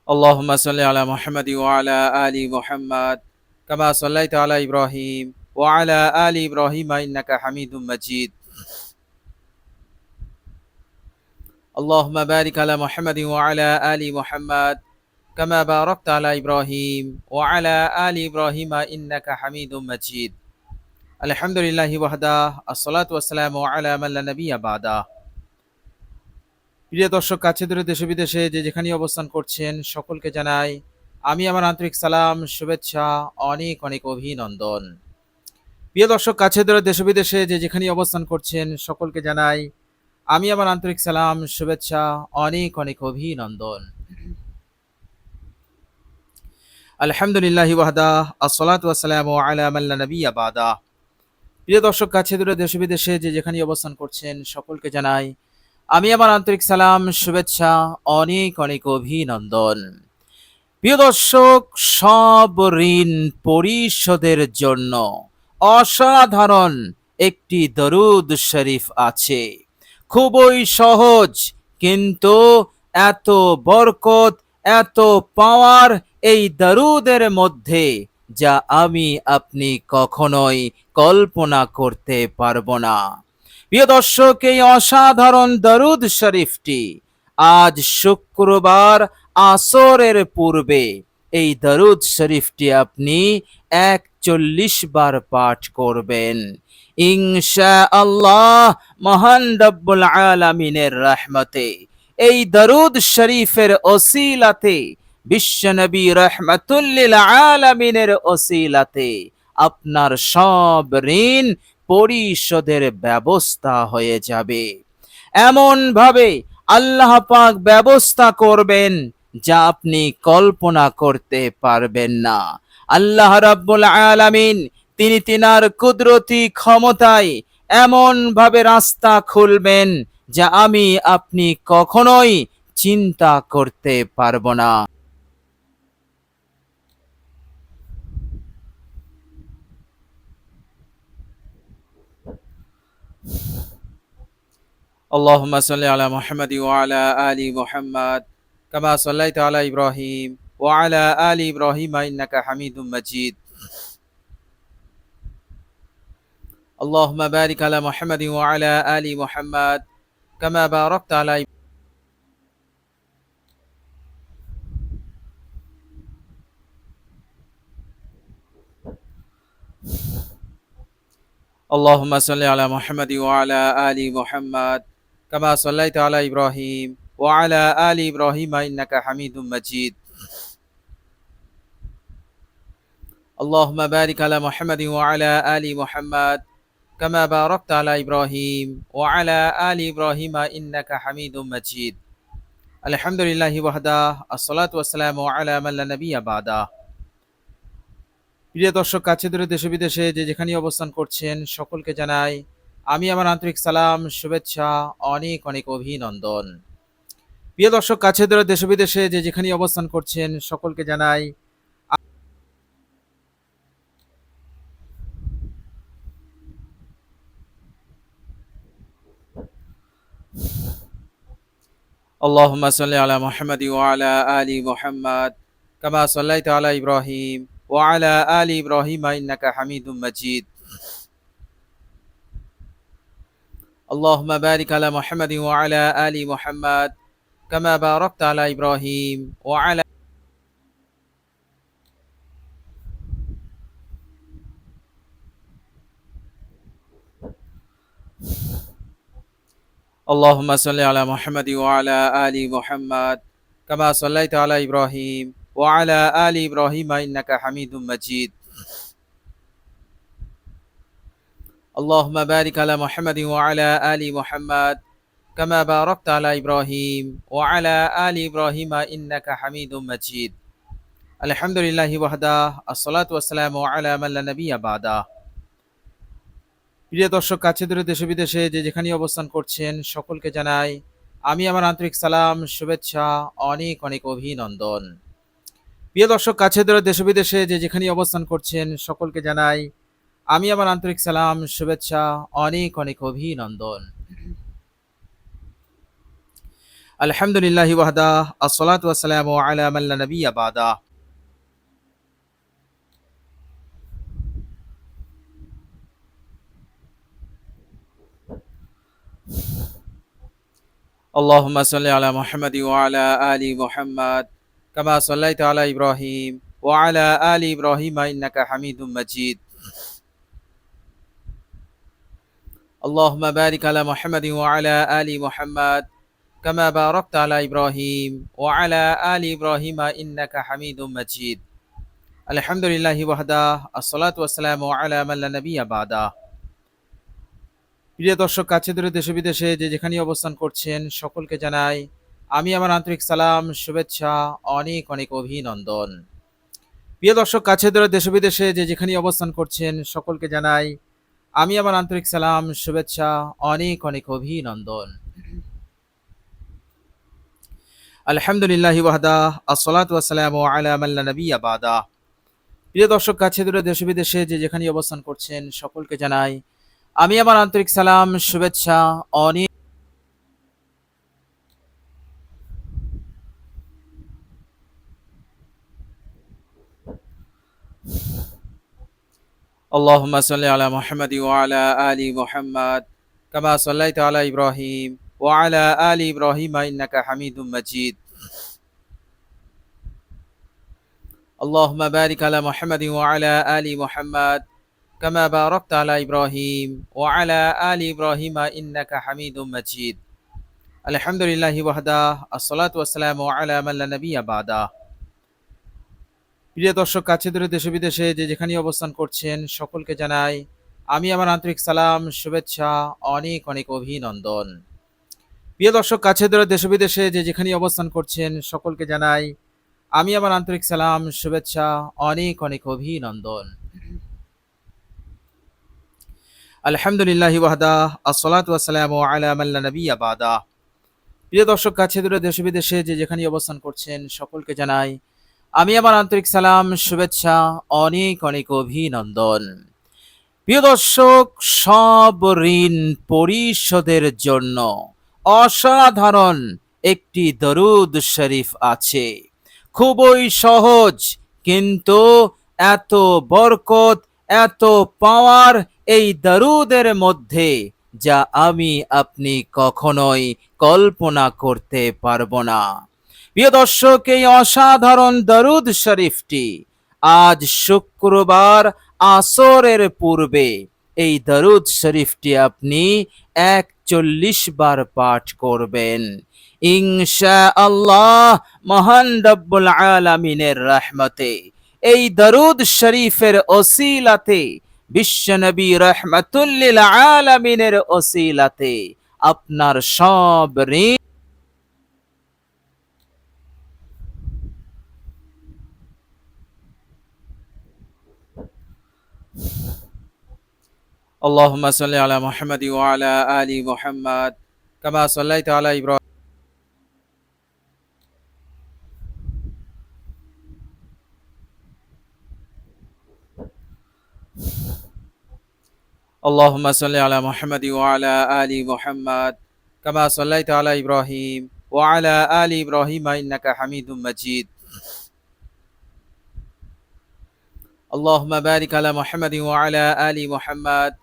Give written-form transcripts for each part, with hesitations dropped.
اللهم صل على محمد وعلى آل محمد كما صليت على إبراهيم وعلى آل إبراهيم إنك حميد مجيد. اللهم بارك على محمد وعلى آل محمد كما باركت على إبراهيم وعلى آل إبراهيم إنك حميد مجيد. الحمد لله وحده الصلاة والسلام على من لا نبي بعده. প্রিয় দর্শক, কাছে দূরে দেশে বিদেশে যে যেখানে অবস্থান করছেন সকলকে জানাই আমি আমার আন্তরিক সালাম, শুভেচ্ছা, অনেক অনেক অভিনন্দন। প্রিয় দর্শক, কাছে দূরে দেশে বিদেশে যে যেখানে অবস্থান করছেন সকলকে জানাই আমি আমার আন্তরিক সালাম, শুভেচ্ছা, অনেক অনেক অভিনন্দন। আলহামদুলিল্লাহ ওয়াহদা আসসালাতু ওয়াসসালামু আলা মান লা নাবিয়্যা বাদা। প্রিয় দর্শক, কাছে দূরে দেশে বিদেশে যে যেখানে অবস্থান করছেন সকলকে জানাই আমি আমার আন্তরিক সালাম, শুভেচ্ছা, অনেক অনেক অভিনন্দন। প্রিয় দর্শক, সব ঋণ পরিশোধের জন্য অসাধারণ একটি দরুদ শরীফ আছে। খুবই সহজ, কিন্তু এত বরকত, এত পাওয়ার এই দরুদের মধ্যে, যা আমি আপনি কখনোই কল্পনা করতে পারবো না। প্রিয় দর্শক, এই অসাধারণ দরুদ শরীফটি আজ শুক্রবার আসরের পূর্বে এই দরুদ শরীফটি আপনি ৪১ বার পাঠ করবেন। ইনশাআল্লাহ মহান রব্বুল আলামিনের রহমতে এই দরুদ শরীফের ওসিলাতে, বিশ্বনবী রহমাতুল লিল আলামিনের ওসিলাতে আপনার সব ঋণ পরিশোধের ব্যবস্থা হয়ে যাবে। এমন ভাবে আল্লাহ পাক ব্যবস্থা করবেন যা আপনি কল্পনা করতে পারবেন না। আল্লাহ রাব্বুল আলামিন তিনি তিনার কুদরতি ক্ষমতায় এমন ভাবে রাস্তা খুলবেন যা আমি আপনি কখনোই চিন্তা করতে পারবো না। اللهم صل على محمد وعلى آل محمد كما صليت على إبراهيم وعلى آل إبراهيم إنك حميد مجيد. اللهم بارك على محمد وعلى آل محمد كما باركت على اللهم صل على محمد وعلى آل محمد كما صليت على إبراهيم وعلى آل إبراهيم إنك حميد مجيد. اللهم بارك على محمد وعلى آل محمد كما باركت على إبراهيم وعلى آل إبراهيم إنك حميد مجيد. الحمد لله وحده الصلاة والسلام على من لا نبي بعده. প্রিয় দর্শক, কাছে দূরে দেশে বিদেশে যে যেখানে অবস্থান করছেন সকলকে জানাই আমি আমার আন্তরিক সালাম, শুভেচ্ছা, অনেক অনেক অভিনন্দন। প্রিয় দর্শক, কাছে দূরে দেশে বিদেশে যে যেখানে অবস্থান করছেন সকলকে জানাই اللهم صل على محمد وعلى آل محمد كما صليت على إبراهيم وعلى آل إبراهيم إنك حميد مجيد. اللهم بارك على محمد وعلى آل محمد كما باركت على إبراهيم وعلى اللهم صل على محمد وعلى آل محمد كما صليت على إبراهيم وعلى آل إبراهيم إنك حميد مجيد. اللهم بارك على محمد وعلى آل محمد كما باركت على إبراهيم وعلى آل إبراهيم إنك حميد مجيد. الحمد لله وحده الصلاة والسلام على من لا نبي بعده. প্রিয় দর্শক, কাছে দূরে দেশে বিদেশে যে যেখানে অবস্থান করছেন সকলকে জানাই আমি আমার আন্তরিক সালাম, শুভেচ্ছা, অনেক অনেক অভিনন্দন। প্রিয় দর্শক, কাছে দূরে দেশে বিদেশে যে যেখানে অবস্থান করছেন সকলকে জানাই আমি আমার আন্তরিক সালাম, শুভেচ্ছা, অনেক অনেক অভিনন্দন। আলহামদুলিল্লাহি ওয়াহদা আসসালাতু ওয়াসসালামু আলা মান লা নাবিয়্যা বাদা। اللهم صل على محمد وعلى آل محمد كما صليت على إبراهيم وعلى آل إبراهيم إنك حميد مجيد. اللهم بارك على محمد وعلى آل محمد كما باركت على إبراهيم وعلى آل إبراهيم إنك حميد مجيد. الحمد لله وحده الصلاة والسلام على من لا نبي بعده. প্রিয় দর্শক, কাছে দূরে দেশে বিদেশে যে যেখানে অবস্থান করছেন সকলকে জানাই আমি আমার আন্তরিক সালাম, শুভেচ্ছা, অনেক অনেক অভিনন্দন। প্রিয় দর্শক, কাছে দূরে দেশে বিদেশে যে যেখানে অবস্থান করছেন সকলকে জানাই আমি আমার আন্তরিক সালাম, শুভেচ্ছা, অনেক অনেক অভিনন্দন। আলহামদুলিল্লাহি ওয়াহদা আসসালাতু ওয়াসসালামু আলা মান লা নাবিয়্যা বাদা। প্রিয় দর্শক, কাছে দূরে দেশে বিদেশে যে যেখানে অবস্থান করছেন সকলকে জানাই আমি আমার আন্তরিক সালাম, শুভেচ্ছা, অনেক। اللهم صل على محمد وعلى آل محمد كما صليت على إبراهيم وعلى آل إبراهيم إنك حميد مجيد. اللهم بارك على محمد وعلى آل محمد كما باركت على إبراهيم وعلى آل إبراهيم إنك حميد مجيد. الحمد لله وحده الصلاة والسلام على من لا نبي بعده. প্রিয় দর্শক, কাছে দূরে দেশে বিদেশে যে যেখানে অবস্থান করছেন সকলকে জানাই আমি আমার আন্তরিক সালাম, শুভেচ্ছা, অনেক অনেক অভিনন্দন। প্রিয় দর্শক, কাছে দূরে দেশে বিদেশে যে যেখানে অবস্থান করছেন সকলকে জানাই আমি আমার আন্তরিক সালাম, শুভেচ্ছা, অনেক অনেক অভিনন্দন। আলহামদুলিল্লাহি ওয়াহদা আসসালাতু ওয়াসসালামু আলা মান লা নাবিয়্যা বাদা। প্রিয় দর্শক, কাছে দূরে দেশে বিদেশে যে যেখানে অবস্থান করছেন সকলকে জানাই আমি আমার আন্তরিক সালাম, শুভেচ্ছা, অনেক অনেক অভিনন্দন। প্রিয় দর্শক, সব ঋণ পরিশোধের জন্য অসাধারণ একটি দরুদ শরীফ আছে। খুবই সহজ, কিন্তু এত বরকত, এত পাওয়ার এই দরুদের মধ্যে যা আমি আপনি কখনোই কল্পনা করতে পারবো না। প্রিয় দর্শক, এই অসাধারণ দরুদ শরীফটি আজ শুক্রবার আসরের পূর্বে এই দরুদ শরীফটি আপনি ৪১ বার পাঠ করবেন। ইনশাআল্লাহ মহান রব্বুল আলামিনের রহমতে এই দরুদ শরীফের ওসিলাতে, বিশ্বনবী রহমাতুল লিল আলামিনের ওসিলাতে আপনার সব ঋণ। اللهم صل على محمد وعلى آل محمد كما صليت على إبراهيم. اللهم صل على محمد وعلى آل محمد كما صليت على إبراهيم وعلى آل إبراهيم إنك حميد مجيد. اللهم بارك على محمد وعلى آل محمد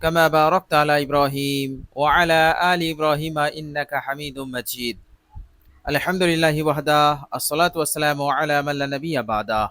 كما باركت على إبراهيم وعلى آل إبراهيم إنك حميد مجيد. الحمد لله وحده الصلاة والسلام على من لا نبي بعده.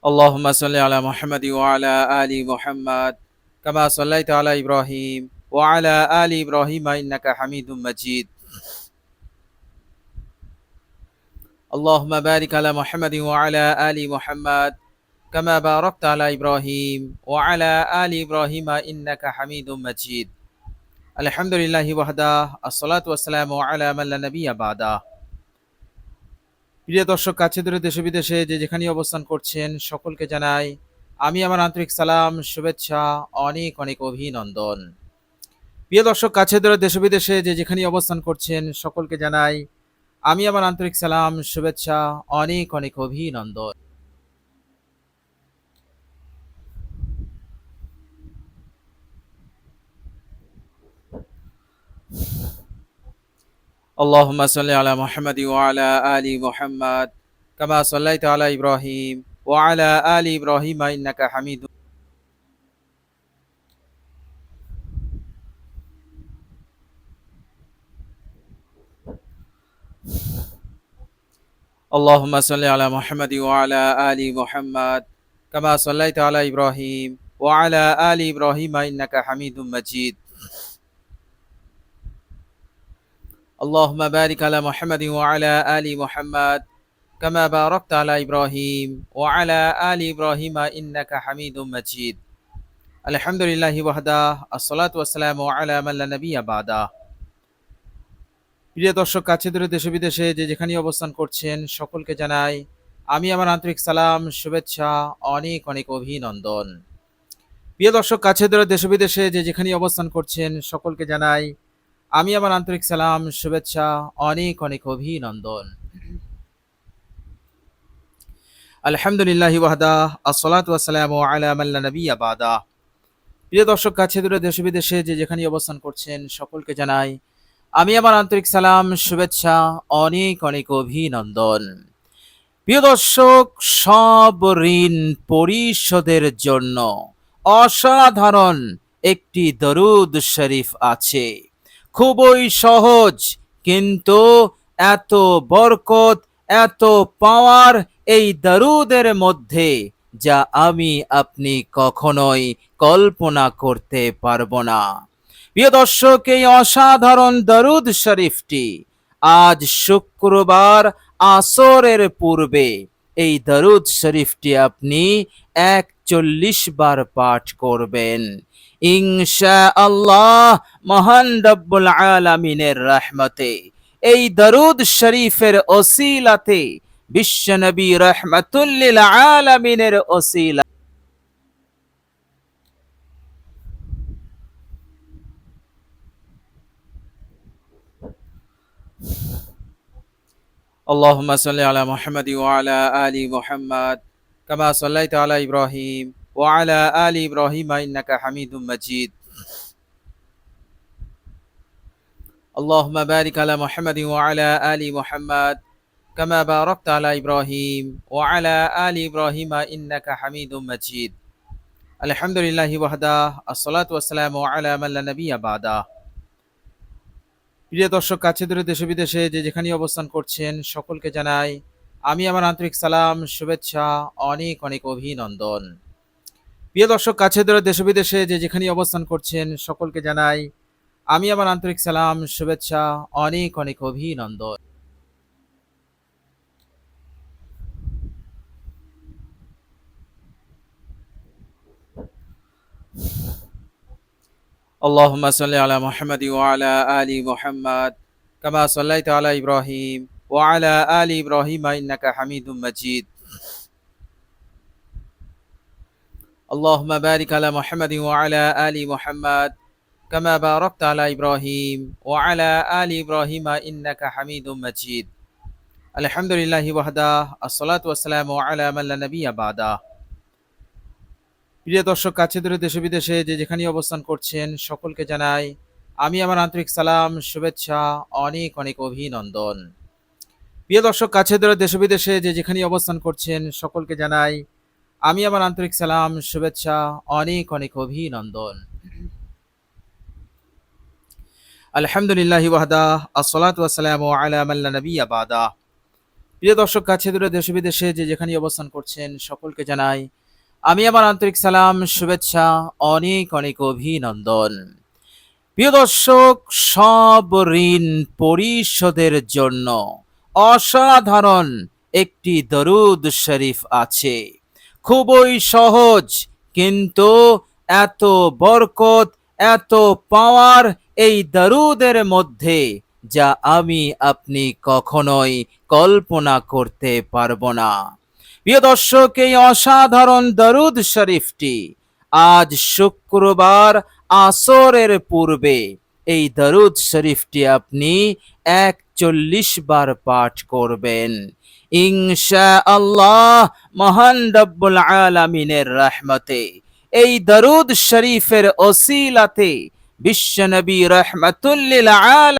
اللهم صل على محمد وعلى آل محمد كما صليت على إبراهيم وعلى آل إبراهيم إنك حميد مجيد. اللهم بارك على محمد وعلى آل محمد كما باركت على إبراهيم وعلى آل إبراهيم إنك حميد مجيد. الحمد لله وحده الصلاة والسلام على من لا نبي بعده. প্রিয় দর্শক, কাছে দূরে দেশে বিদেশে যে যেখানে অবস্থান করছেন সকলকে জানাই আমি আমার আন্তরিক সালাম, শুভেচ্ছা, অনেক অনেক অভিনন্দন। প্রিয় দর্শক, কাছে দূরে দেশ বিদেশে যে যেখানে অবস্থান করছেন সকলকে জানাই আমি আমার আন্তরিক সালাম, শুভেচ্ছা, অনেক অনেক অভিনন্দন। اللهم صل على محمد وعلى آل محمد كما صليت على إبراهيم وعلى آل إبراهيم إنك حميد. اللهم صل على محمد وعلى آل محمد كما صليت على إبراهيم وعلى آل إبراهيم إنك حميد مجيد. اللهم بارك على محمد وعلى آل محمد كما باركت على إبراهيم وعلى آل إبراهيم إنك حميد مجيد. الحمد لله وحده الصلاة والسلام على من لا نبي بعده. প্রিয় দর্শক, কাছে দূরে দেশে বিদেশে যে যেখানে অবস্থান করছেন সকলকে জানাই আমি আমার আন্তরিক সালাম, শুভেচ্ছা, অনেক অনেক অভিনন্দন। প্রিয় দর্শক, কাছে দূরে দেশে বিদেশে যে যেখানে অবস্থান করছেন সকলকে জানাই আমি আমার আন্তরিক সালাম, শুভেচ্ছা, অনেক অনেক অভিনন্দন। আলহামদুলিল্লাহি ওয়াহদা আসসালাতু ওয়াসসালামু আলা মান লা নাবিয়্যা বাদা। প্রিয় দর্শক, কাছে দূরে দেশ বিদেশে যে যেখানে অবস্থান করছেন সকলকে জানাই আমি আমার আন্তরিক সালাম, শুভেচ্ছা, অনেক অনেক অভিনন্দন। প্রিয় দর্শক, সব ঋণ পরিশোধের জন্য অসাধারণ একটি দরুদ শরীফ আছে। খুবই সহজ, কিন্তু এত বরকত, এত পাওয়ার এই দরুদের মধ্যে যা আমি আপনি কখনোই কল্পনা করতে পারবো না। প্রিয় দর্শক, এই অসাধারণ দরুদ শরীফটি আজ শুক্রবার আসরের পূর্বে এই দরুদ শরীফটি আপনি 41 বার পাঠ করবেন। ইনশাআল্লাহ মহান রব্বুল আলামিনের রহমতে এই দরুদ শরীফের ওসিলাতে বিশ্বনবী রাহমাতুল লিল আলামিনের ওসিলা اللهم صل على محمد وعلى آل محمد كما صليت على إبراهيم وعلى آل إبراهيم إنك حميد مجيد. اللهم بارك على محمد وعلى آل محمد كما باركت على إبراهيم وعلى آل إبراهيم إنك حميد مجيد. الحمد لله وحده الصلاة والسلام على من لا نبي بعده. প্রিয় দর্শক, কাছে দূরে দেশে বিদেশে যে যেখানে অবস্থান করছেন সকলকে জানাই আমি আমার আন্তরিক সালাম, শুভেচ্ছা, অনেক অনেক অভিনন্দন। প্রিয় দর্শক, কাছে দূরে দেশে বিদেশে যে যেখানে অবস্থান করছেন সকলকে জানাই আমি আমার আন্তরিক সালাম, শুভেচ্ছা, অনেক অনেক অভিনন্দন। اللهم صل على محمد وعلى آل محمد كما صليت على إبراهيم وعلى آل إبراهيم إنك حميد مجيد. اللهم بارك على محمد وعلى آل محمد كما باركت على إبراهيم وعلى آل إبراهيم إنك حميد مجيد. الحمد لله وحده الصلاة والسلام على من لا نبي بعده. প্রিয় দর্শক, কাছে দূরে দেশে বিদেশে যে যেখানে অবস্থান করছেন সকলকে জানাই আমি আমার আন্তরিক সালাম, শুভেচ্ছা, অনেক অনেক অভিনন্দন। প্রিয় দর্শক, কাছে দূরে দেশে বিদেশে যে যেখানে অবস্থান করছেন সকলকে জানাই আমি আমার আন্তরিক সালাম, শুভেচ্ছা, অনেক অনেক অভিনন্দন। আলহামদুলিল্লাহি ওয়াহদা আসসালাতু ওয়াসসালামু আলা মান লা নাবিয়্যা বাদা। প্রিয় দর্শক, কাছে দূরে দেশে বিদেশে যে যেখানে অবস্থান করছেন সকলকে জানাই আমি আমার আন্তরিক সালাম, শুভেচ্ছা, অনেক অনেক অভিনন্দন। প্রিয় দর্শক, সব ঋণ পরিশোধের জন্য অসাধারণ একটি দরুদ শরীফ আছে। খুবই সহজ, কিন্তু এত বরকত, এত পাওয়ার এই দরুদের মধ্যে যা আমি আপনি কখনোই কল্পনা করতে পারবো না। প্রিয় দর্শক, এই অসাধারণ দরুদ শরীফটি আজ শুক্রবার আসরের পূর্বে এই দরুদ শরীফটি আপনি ৪১ বার পাঠ করবেন। ইনশাআল্লাহ মহান রব্বুল আলামিনের রহমতে এই দরুদ শরীফের ওসিলাতে বিশ্বনবী রহমাতুল লিল আলামিন